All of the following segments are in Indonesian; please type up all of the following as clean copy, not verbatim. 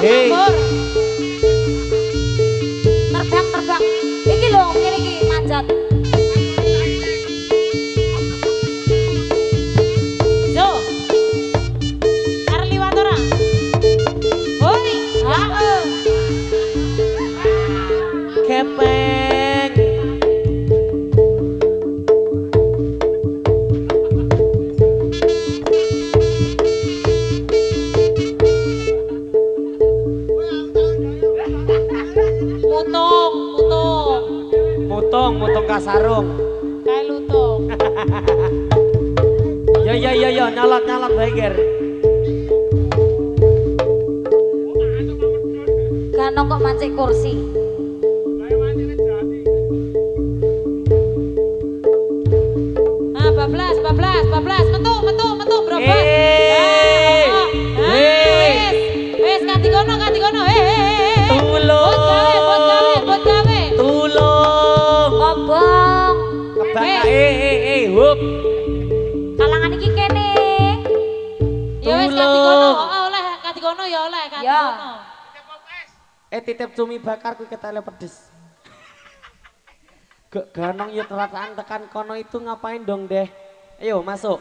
Hei. Bur. Terbang. Iki lho, ngene iki manjat. Zo. Arep liwat ora? Hoi, heeh. Kepeng. Mutung kasarung. Kayak lutung. Yo nyalot bae ger. Gano kok mancik kursi. Ah, bablas, metu brobos. Wes ganti kono. Buat gawe. Tulung. Obong. Kebak hup. Kalangan iki kene. Ya wes ganti kono. Oleh ganti kono ya oleh ganti kono. Titip cumi bakar kuwi ketele pedes. Ganong yut rataan tekan kono itu ngapain dong deh? Ayo masuk.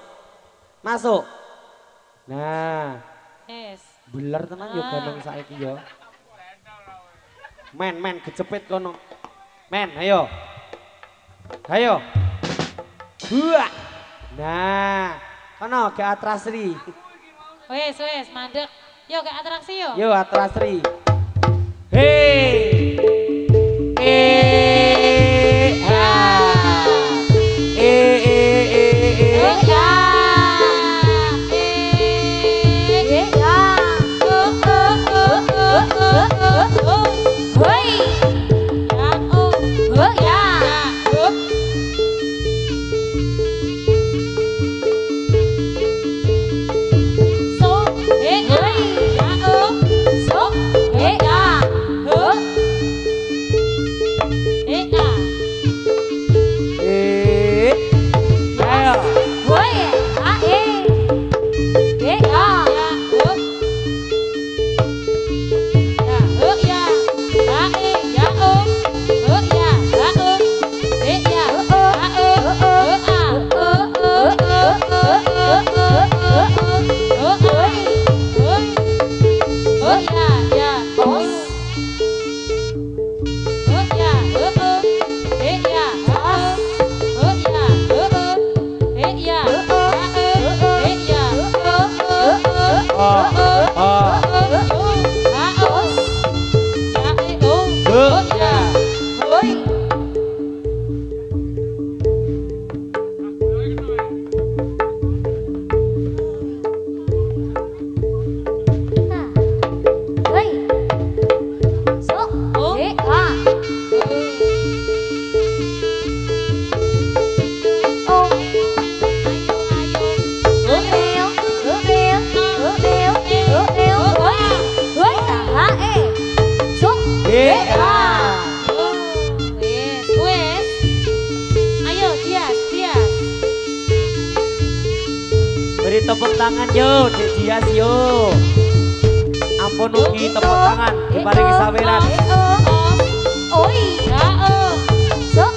Nah. Yes. Beler tenan yo ganong saiki yo. Men kecepet kono. Men, ayo. Buah. Nah, kono ke atrasri. Wes mandek. Yo ke atraksi yo. Yo atrasri. Hei. Beri tepuk tangan yo, Dek Dias yo. Ampun ugi tepuk tangan diparingi saweran. Oi, sok,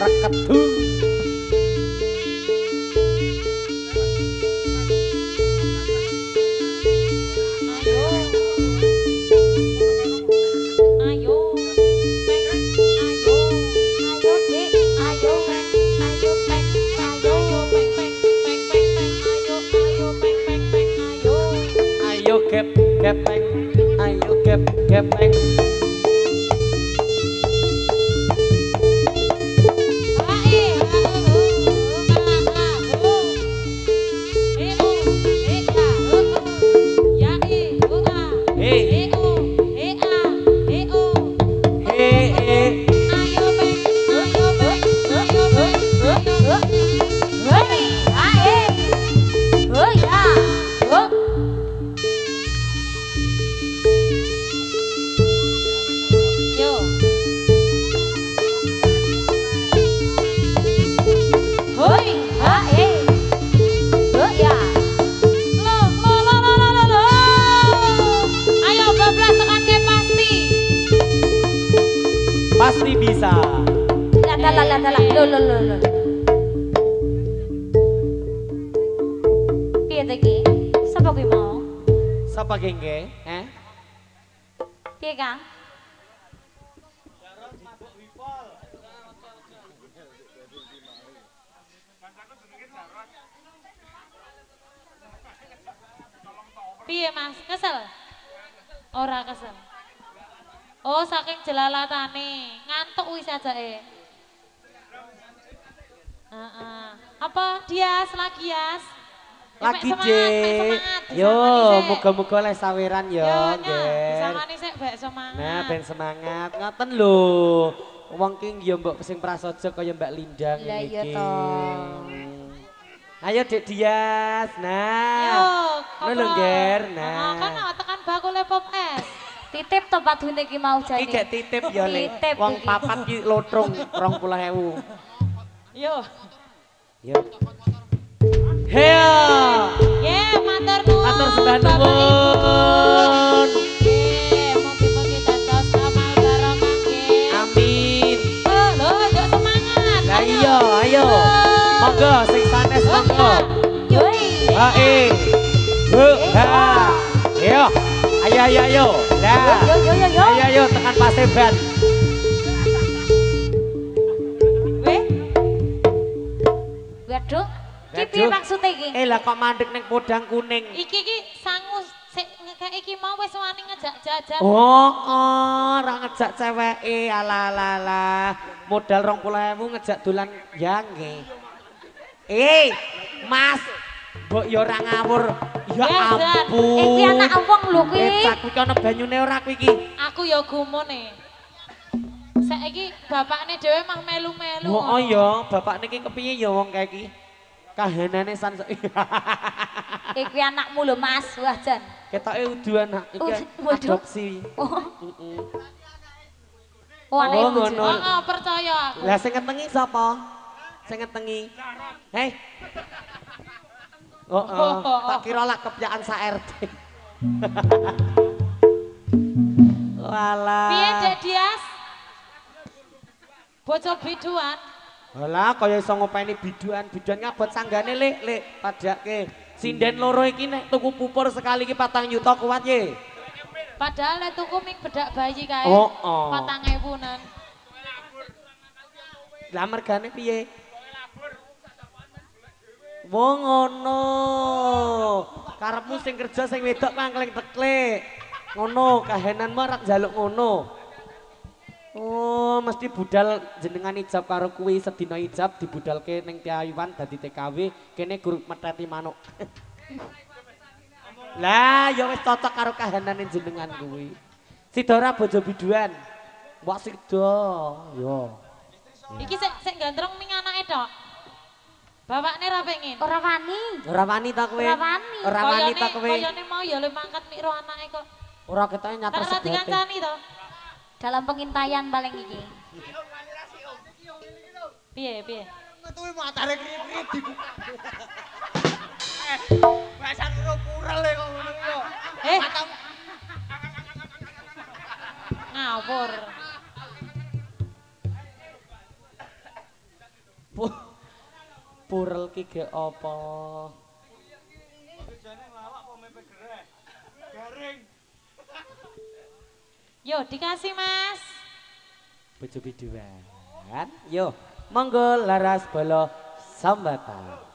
reketung. Gepeng, ayo gepeng. Pasti bisa. Loh. Piye ta iki? Sapa kuwi mau? Sapa gengge? Piye, Kang? Piye, Mas? Kesel? Ora kesel. Oh, saking jelalatane, ngantuk wis ajake. Apa Dias lagi Yas? Lagi Mek Cek. Yo, muga-muga oleh saweran yo, nggih. Disangani sik bek semangat. Nah, ben semangat. Ngoten lho. Wong ki yo mbok sing prasaja kaya Mbak Lindang Lah iya iki. to. Ayo Dek Dias. Nah. Yo, ngono lho, Nger. Nah. Kan tekan bakule pop es. Titip to padune iki mau jane. Iki gak titip yo, Lek. Titip Wong iki. papat ki lotrong 20.000. Yo. Yo. Heo. Ye, matur nuwun. Matur sembah nuwun. Mugi-mugi dados amal barokah nggih. Amin. Lho, njok semangat. Lah iya, ayo. Monggo sing sanes monggo. Yoi. Hae. Ha. Yo. Ayo. Lah. Yo. Ayo tekan Paseban. Waduh, iki piye maksudnya iki? Lah kok mandek ning podang kuning. Iki sangu sik iki mau wis wani ngejak jajan. Oh, ora ngejak ceweke. Alah. Modal 20.000 ngejak dolan ya nggih. Mas, mbok ya ora ngawur. Ya ampun. Iki anak wong lho kuwi. Cak kuwi ana banyune ora kuwi iki. Aku ya gumone. Saiki bapakne dhewe mah melu-melu. Oh iya, bapak niki kepiye ya wong kae iki? Kahanane san Iki anakmu lho Mas, wah jan. ketoke udu anak iki adopsi. Oh, anak ibu. ngono. Oh, percaya aku. Lah sing ngetengi sapa? Sing ngetengi. Hei. Tak kira lak kepyakan sak RT. Walah. Piye Dek Dias? Bocah biduan. Walah kaya iso ngopeni biduan ngabot sanggane Lek, padake. Sinden loro iki nek tuku pupur sekali iki 4 juta kuat ye. Padahal nek tuku ming bedak bayi kae. 4.000-an. Lah mergane piye? Wong ngono. Karepmu sing kerja sing wedok mangkleng teklik. Ngono, kahananmu rak njaluk ngono. Oh, mesti budal jenengan ijab karo kuwi sedina ijab dibudalke ning Piayuan dadi TKW, kene guru meteti manuk. Lah, ya wis cocok karo kahanane jenengan kuwi. Sida ora bojo biduan. Mbok sida, yo. Iki sik gandreng ning anake tok. Bapakne ra pengen. Ora wani ta kowe? Ora wani ta kowe? Koyone mau ya le mangkat mikro anake kok. Ora ketoke nyater Tak segote. dikancani to. Dalam pengintaian paling iki. Piye? Metuwe matare krip-krip dibuka. Basan purel kok ngono yo. Ngawur. Pu- Purel ki ge apa? Yo dikasih Mas. Bojo biduan. Yo, monggo laras bala sambatan.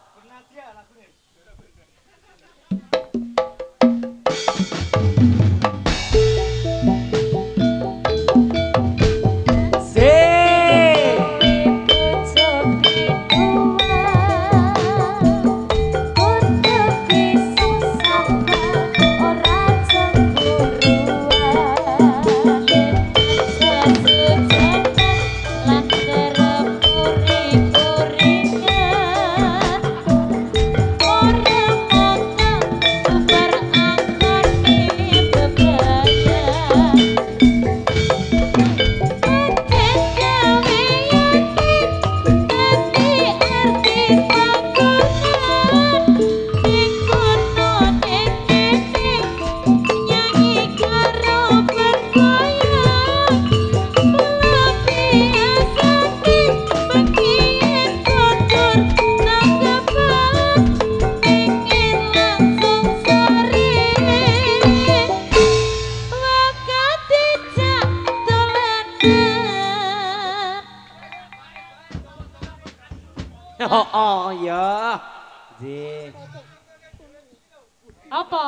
Oh ya. Ji. Apa?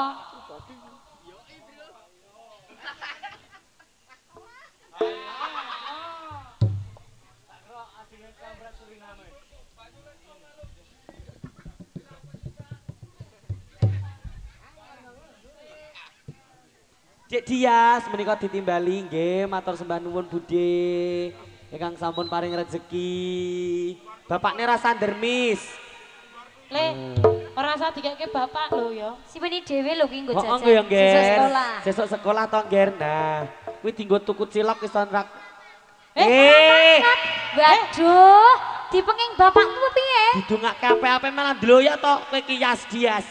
Cek Dias menika ditimbali nggih matur sembah nuwun budhe ingkang sampun paring rezeki. Bapakne rasa dermis. Le, ora usah dikeke bapak lho ya. Simeni dhewe lho ki nggo Oh, jajan. nggo ya, Ngger. Sesuk sekolah. Sesuk sekolah to, Ngger. Nah, kuwi dienggo tuku cilok wis rak. Waduh, dipenging bapakmu apa piye? Didongake ape-ape malah ndloyo to kowe ki Yas Dias.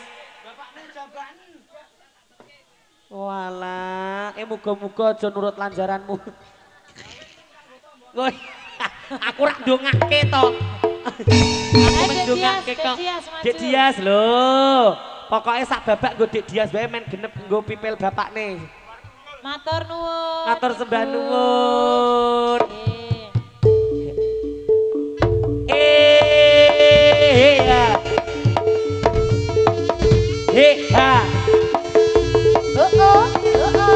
Walah, muga-muga aja nurut lanjaranmu. Woi, aku rak ndongake to. Aku mendongake kok. Dek Dias lho. Pokoke sak babak nggo Dek Dias wae men genep nggo pipil bapakne. Matur nuwun. Matur sembah nuwun. Ya. Ha. Oh.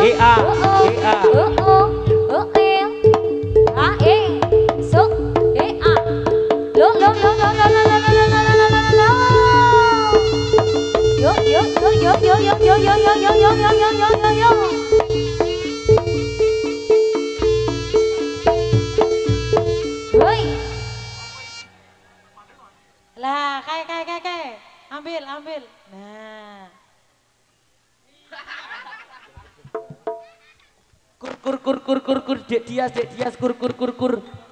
Iya. Sok. Lo. Yo. Woi. Lah, kae. Ambil. Nah. Kur Dek Dias kur.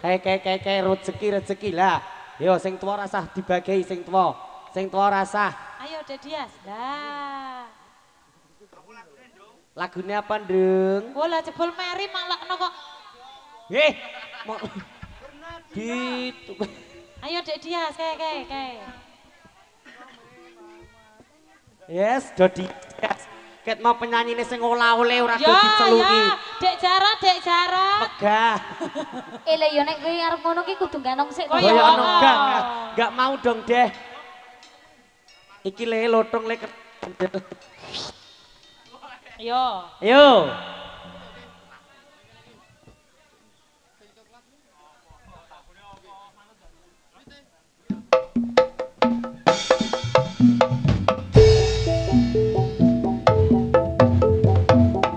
Kayak rezeki lah. Yo sing tuwa rasah dibagi sing tuwa rasah. Ayo Dek Dias. Lah. Lagune apa, Ndung? Bola jebol Mary maklakno kok. Mau gitu. Ayo Dek Dias, kae. Yes, Dodi. Ket mau penyanyine sing olah-oleh ora do Ya, diceluki. Dek Jara. Megah. Lha yo nek kowe arep ngono ki kudu ganong sik. Oh, Oh ya iya. ono enggak mau dong, Deh. Iki le lotong le. Yo.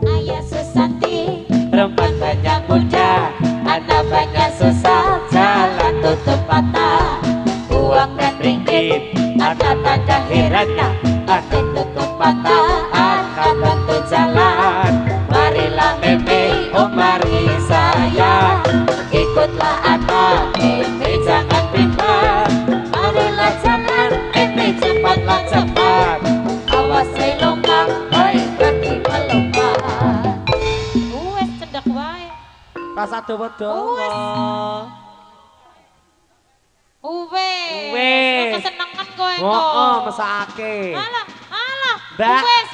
Ayah Susanti, Perempuan banyak muda, anak banyak susah, jalan tutup mata. Uang dan ringgit, anak tanda herannya, anak tutup mata, anak bantu jalan. Marilah meme, oh mari sayang, ikutlah anak, meme jangan bimbang. Marilah jalan, meme cepatlah cepat, awas lompat, hoi berarti melompat. Wes cendek wae. rasa dawa-dawa. Wes. Wes. Kesenengan kowe engko. Heeh, mesake. Alah, alah. Mbak. Wes.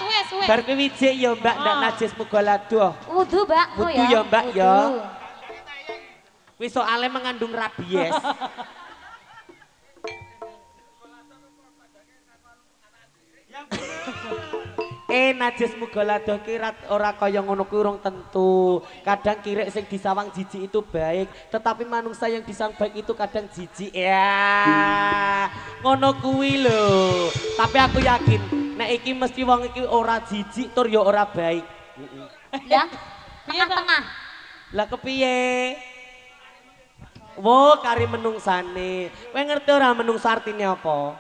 Bar kowe wijik ya Mbak ndak najis muga ladoh. Wudu, Mbak. Oh, Wudu ya, Mbak, ya. Wudu. Kuwi soalnya mengandung rabies. Najis muga ladoh ki ora kaya ngono kuwi urung tentu. Kadang kirik sing disawang jijik itu baik, tetapi manungsa yang disawang baik itu kadang jijik. Ya. Ngono kuwi lho. Tapi aku yakin nek iki mesti wong iki ora jijik tur ya ora baik. Ya. Tengah-tengah. Lah kepiye? Wo kari menungsane. Kowe ngerti ora menungsa artine apa?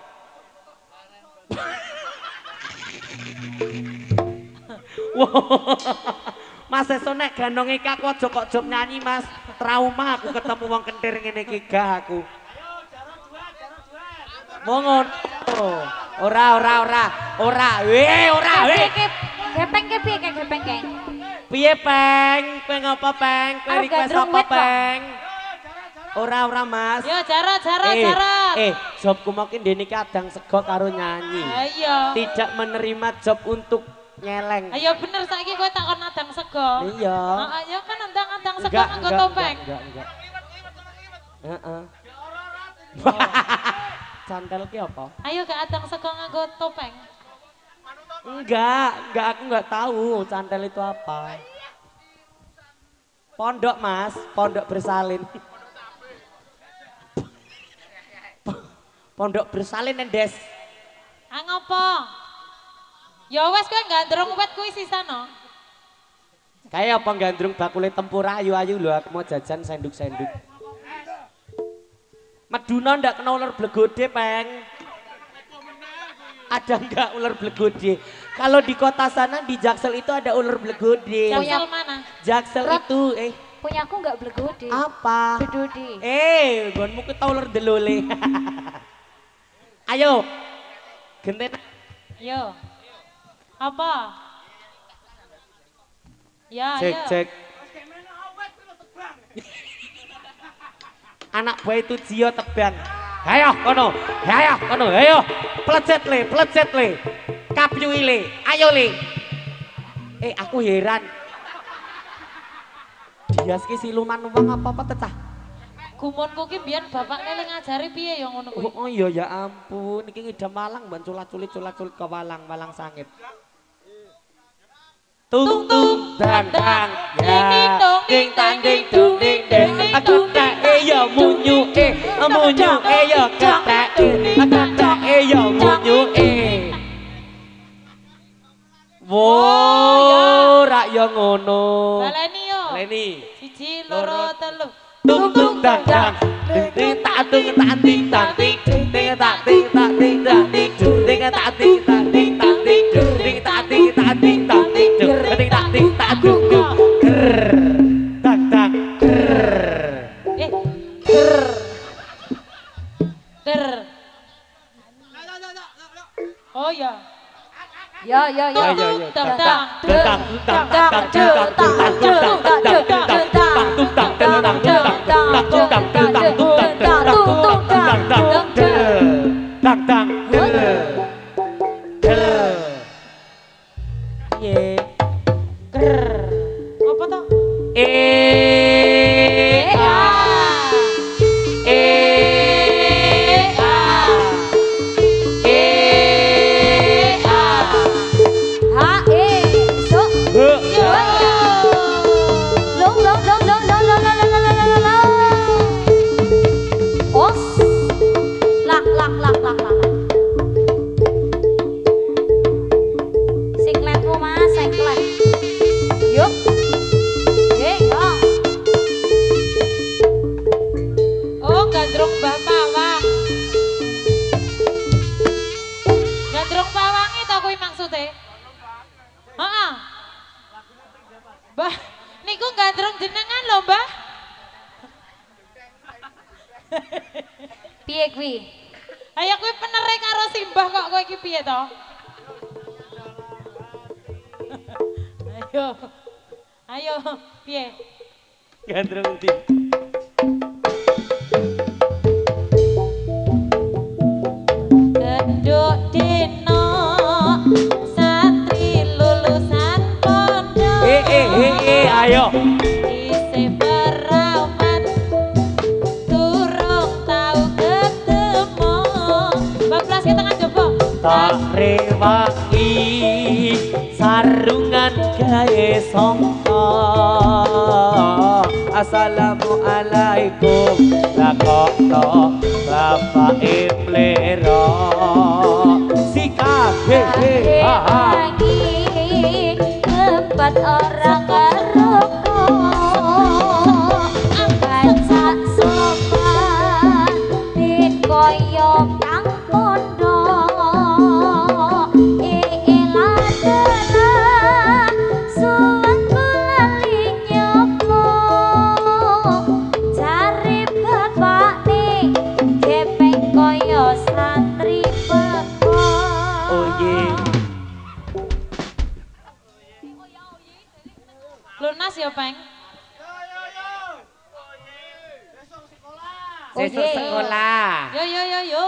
Mas esuk nek gandong iki aku aja kok job nyanyi Mas. Trauma aku ketemu wong kentir ngene iki gah aku. Mongon. Ora. Gepeng ke piye gepeng ke? Piye Peng? Kowe ngopo Peng? Kowe request apa Peng? Ora Mas. Yo jaro. Jobku mungkin dene iki adang sego karo nyanyi. Ayo. Tidak menerima job untuk nyeleng. Ayo bener saiki kowe takon adang sego. Iya. Ayo kan adang sego nganggo topeng. Enggak. Heeh. Cantel ki apa? Ayo gak adang sego nganggo topeng. Enggak, aku enggak tahu cantel itu apa. Pondok Mas, pondok bersalin. Pondok bersalin Endes. Ah ngopo? Ya wes kowe gandrung wet kuwi sisano. Kayak apa gandrung bakule tempura ayu-ayu lho aku mau jajan senduk-senduk. Meduna ndak kena ular blegode, Peng. Ada enggak ular blegode? Kalau di kota sana di Jaksel itu ada ular blegode. Jaksel mana? Jaksel itu Punyaku enggak blegode. apa? Bedode. Gonmu kita ular delole. Ayo. Genten. Yo. Apa? Ya, Cek. Anak buah itu Jio tebang. Ayo kono. Pelecet le. Kapyui le. Ayo le. Aku heran. Dia ki siluman wong apa tetah. Gumunku ki mbiyen bapakne le ngajari piye ya ngono kuwi. Oh iya ya ampun, iki ngidam Malang mbak culat-culit ke Walang sangit. Tung dang ya ding tang ding dung ding ding aku tak ya munyu ya ketek aku tak ya munyu wo rak yo ngono Baleni yo. Baleni 1 2 3 tung dang ding tak tung tak ding tang ding tak ding tak ding tak ding ding tak ding tak ding tak ding ding tak ding tak ding tak ding ding tak ding tak dung tak Der. Oh ya. Ya. Apa toh? Sikletmu Mas, siklet. Yuk. Oh, gandrung Mbah Pawang. Gandrung Pawang itu kuwi maksude. Heeh. Mbah, niku gandrung jenengan lho, Mbah. Piye kuwi? Ayo kuwi penere karo Simbah kok kowe iki piye to? Ayo, piye? Gandrung ndi? tak rewangi sarungan gawe sangka assalamualaikum lakokno bapak imlero si kabeh lagi tempat orang ngeroko baca sopan bin koyok kang pondok iladana suwan kulali nyopo cari bapak nih gepeng koyo santri beko oh ye Lunas ya, Peng. sesuk sekolah Yo yo yo yo.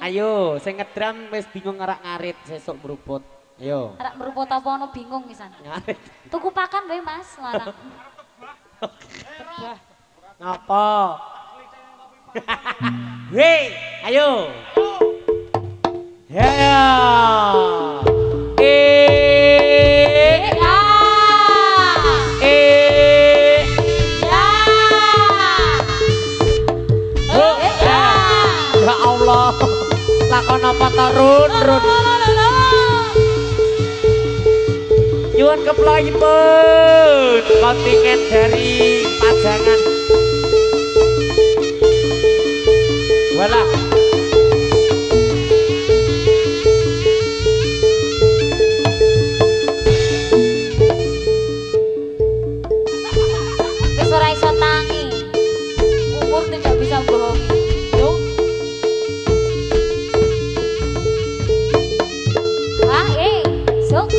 ayo sing ngedram wis bingung ngarak-ngarit sesuk meruput ayo Arak meruput apa ono bingung misan. ngarit Tuku pakan wae Mas larang. ngapa hei ayo ya Ya. Ya. Ya Allah, lakon apa tarun run. Nyuwun keplayipun kontingen dari Pajangan. Walah. Wis ora iso tangi. Umur tidak bisa bohongi. Yo. Sok.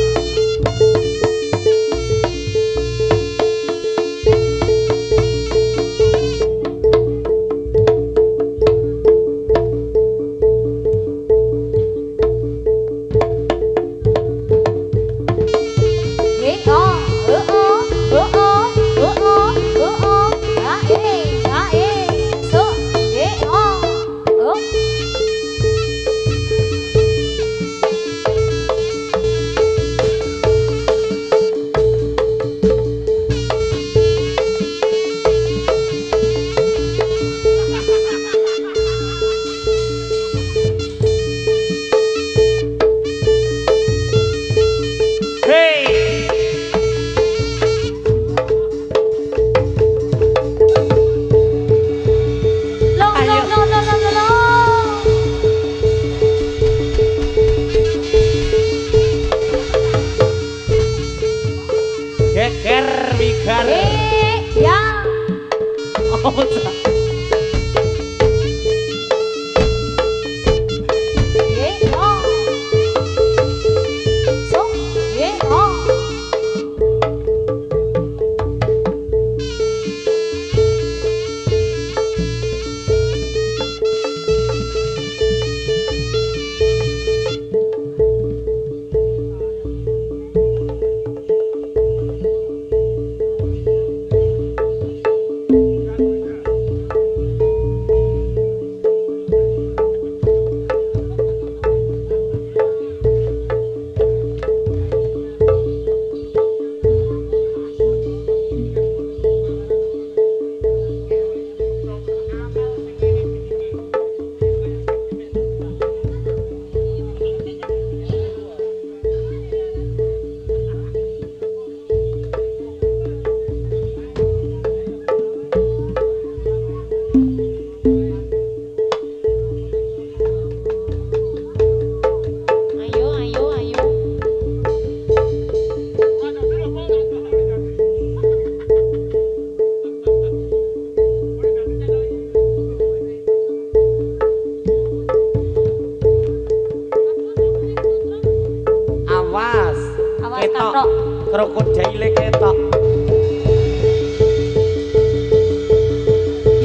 krokodile ketok.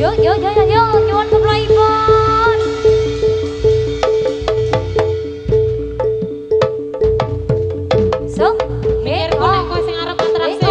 Yo nyuwun keplayipun. Sok, Mikir kok nek kowe sing arep atraksi.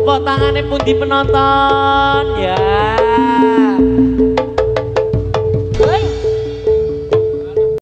Tepuk tangannya pundi penonton ya.